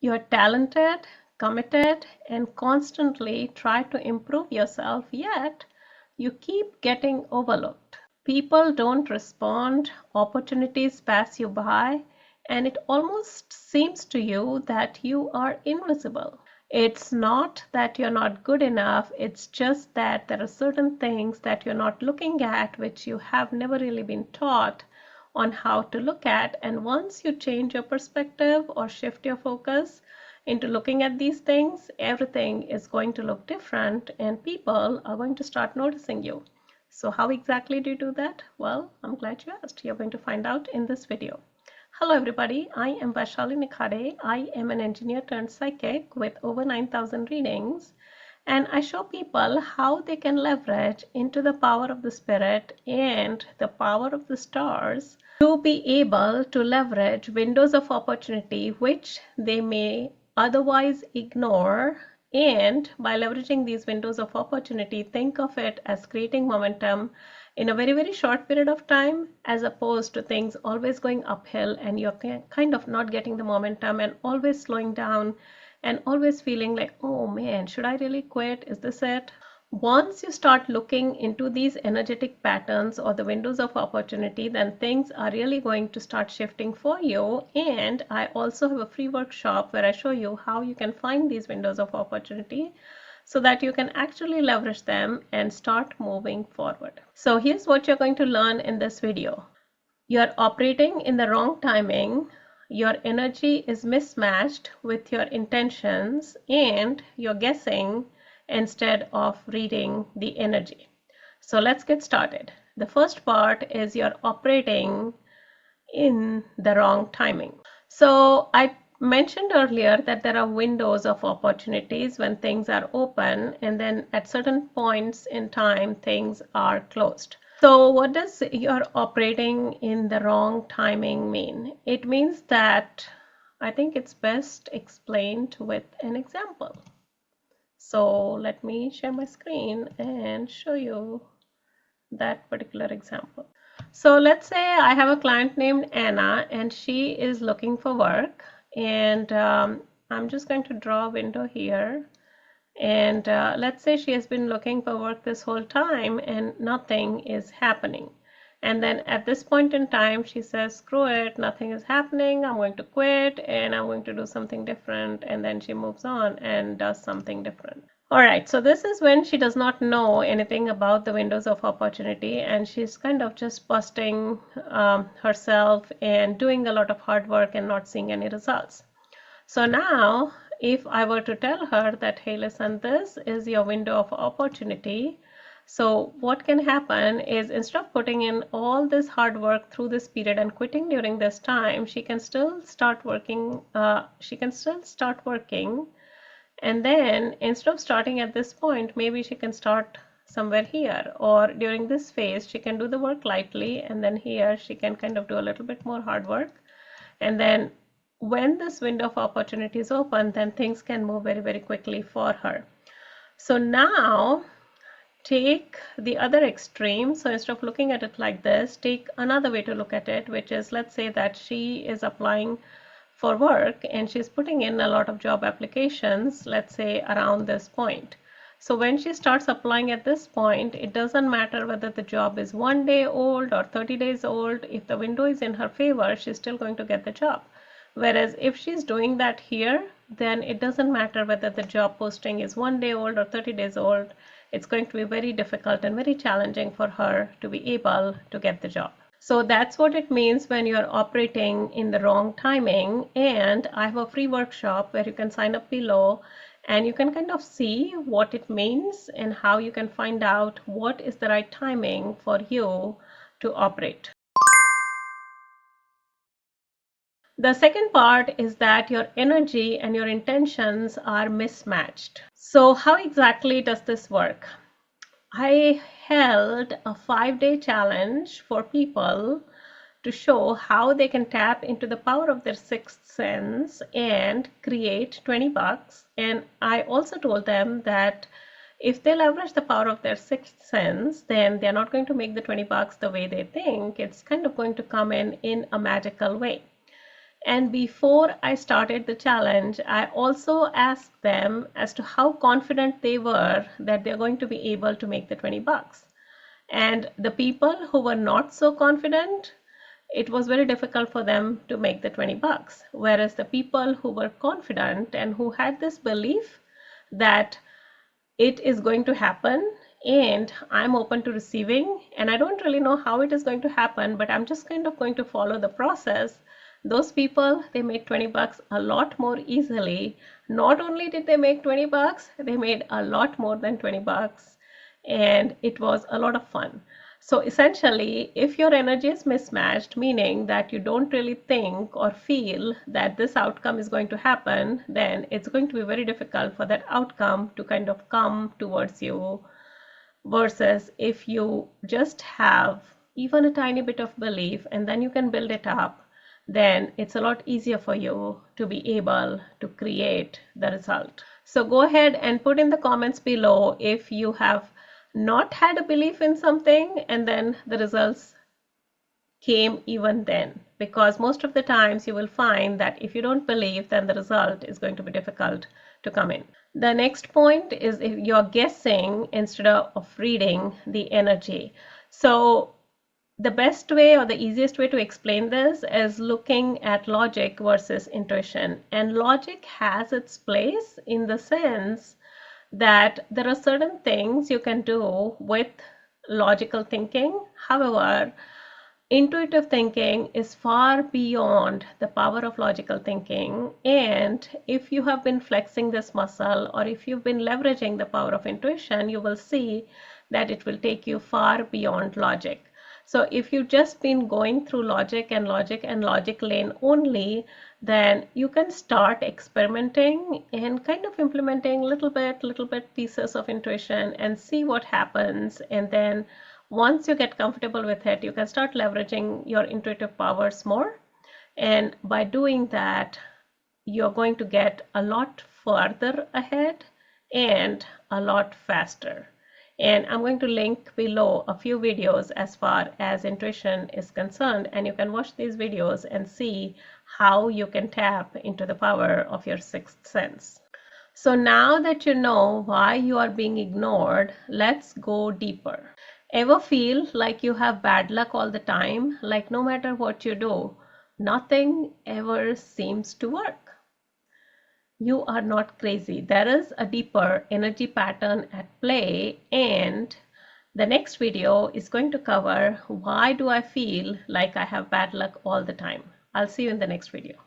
You're talented, committed, and constantly try to improve yourself, yet you keep getting overlooked. People don't respond, opportunities pass you by, and it almost seems to you that you are invisible. It's not that you're not good enough, it's just that there are certain things that you're not looking at which you have never really been taught on how to look at. And once you change your perspective or shift your focus into looking at these things, everything is going to look different and people are going to start noticing you. So how exactly do you do that? Well, I'm glad you asked. You're going to find out in this video. Hello everybody, I am Vaishali Nikhade. I am an engineer turned psychic with over 9,000 readings, and I show people how they can leverage into the power of the spirit and the power of the stars to be able to leverage windows of opportunity which they may otherwise ignore. And by leveraging these windows of opportunity, think of it as creating momentum in a very, very short period of time, as opposed to things always going uphill and you're kind of not getting the momentum and always slowing down and always feeling like, oh man, should I really quit? Is this it? Once you start looking into these energetic patterns or the windows of opportunity, then things are really going to start shifting for you. And I also have a free workshop where I show you how you can find these windows of opportunity so that you can actually leverage them and start moving forward. So here's what you're going to learn in this video. You're operating in the wrong timing. Your energy is mismatched with your intentions, and you're guessing instead of reading the energy. So let's get started. The first part is you're operating in the wrong timing. So I mentioned earlier that there are windows of opportunities when things are open, and then at certain points in time things are closed. So what does you're operating in the wrong timing mean? It means that I think it's best explained with an example. So let me share my screen and show you that particular example. So let's say I have a client named Anna and she is looking for work, and I'm just going to draw a window here, and let's say she has been looking for work this whole time and nothing is happening. And then at this point in time, she says, screw it, nothing is happening, I'm going to quit and I'm going to do something different. And then she moves on and does something different. All right, so this is when she does not know anything about the windows of opportunity, and she's kind of just busting herself and doing a lot of hard work and not seeing any results. So now, if I were to tell her that, hey, listen, this is your window of opportunity. So what can happen is, instead of putting in all this hard work through this period and quitting during this time, she can still start working. And then instead of starting at this point, maybe she can start somewhere here, or during this phase, she can do the work lightly. And then here she can kind of do a little bit more hard work. And then when this window of opportunity is open, then things can move very, very quickly for her. So now take the other extreme. So instead of looking at it like this, take another way to look at it, which is, let's say that she is applying for work and she's putting in a lot of job applications, let's say around this point. So when she starts applying at this point, it doesn't matter whether the job is 1 day old or 30 days old. If the window is in her favor, she's still going to get the job. Whereas if she's doing that here, then it doesn't matter whether the job posting is 1 day old or 30 days old. It's going to be very difficult and very challenging for her to be able to get the job. So that's what it means when you're operating in the wrong timing. And I have a free workshop where you can sign up below and you can kind of see what it means and how you can find out what is the right timing for you to operate. The second part is that your energy and your intentions are mismatched. So how exactly does this work? I held a 5-day challenge for people to show how they can tap into the power of their sixth sense and create $20. And I also told them that if they leverage the power of their sixth sense, then they're not going to make the $20 the way they think. It's kind of going to come in a magical way. And before I started the challenge, I also asked them as to how confident they were that they're going to be able to make the 20 bucks. And the people who were not so confident, it was very difficult for them to make the 20 bucks. Whereas the people who were confident and who had this belief that it is going to happen and I'm open to receiving, and I don't really know how it is going to happen, but I'm just kind of going to follow the process. Those people, they made 20 bucks a lot more easily. Not only did they make 20 bucks, they made a lot more than 20 bucks, and it was a lot of fun. So essentially, if your energy is mismatched, meaning that you don't really think or feel that this outcome is going to happen, then it's going to be very difficult for that outcome to kind of come towards you. Versus if you just have even a tiny bit of belief and then you can build it up, then it's a lot easier for you to be able to create the result. So go ahead and put in the comments below if you have not had a belief in something and then the results came even then, because most of the times you will find that if you don't believe, then the result is going to be difficult to come in. The next point is if you're guessing instead of reading the energy. So the best way or the easiest way to explain this is looking at logic versus intuition. And logic has its place in the sense that there are certain things you can do with logical thinking. However, intuitive thinking is far beyond the power of logical thinking. And if you have been flexing this muscle or if you've been leveraging the power of intuition, you will see that it will take you far beyond logic. So if you've just been going through logic and logic lane only, then you can start experimenting and kind of implementing little bit pieces of intuition and see what happens. And then once you get comfortable with it, you can start leveraging your intuitive powers more. And by doing that, you're going to get a lot further ahead and a lot faster. And I'm going to link below a few videos as far as intuition is concerned, and you can watch these videos and see how you can tap into the power of your sixth sense. So now that you know why you are being ignored, let's go deeper. Ever feel like you have bad luck all the time? Like no matter what you do, nothing ever seems to work? You are not crazy. There is a deeper energy pattern at play, and the next video is going to cover why do I feel like I have bad luck all the time. I'll see you in the next video.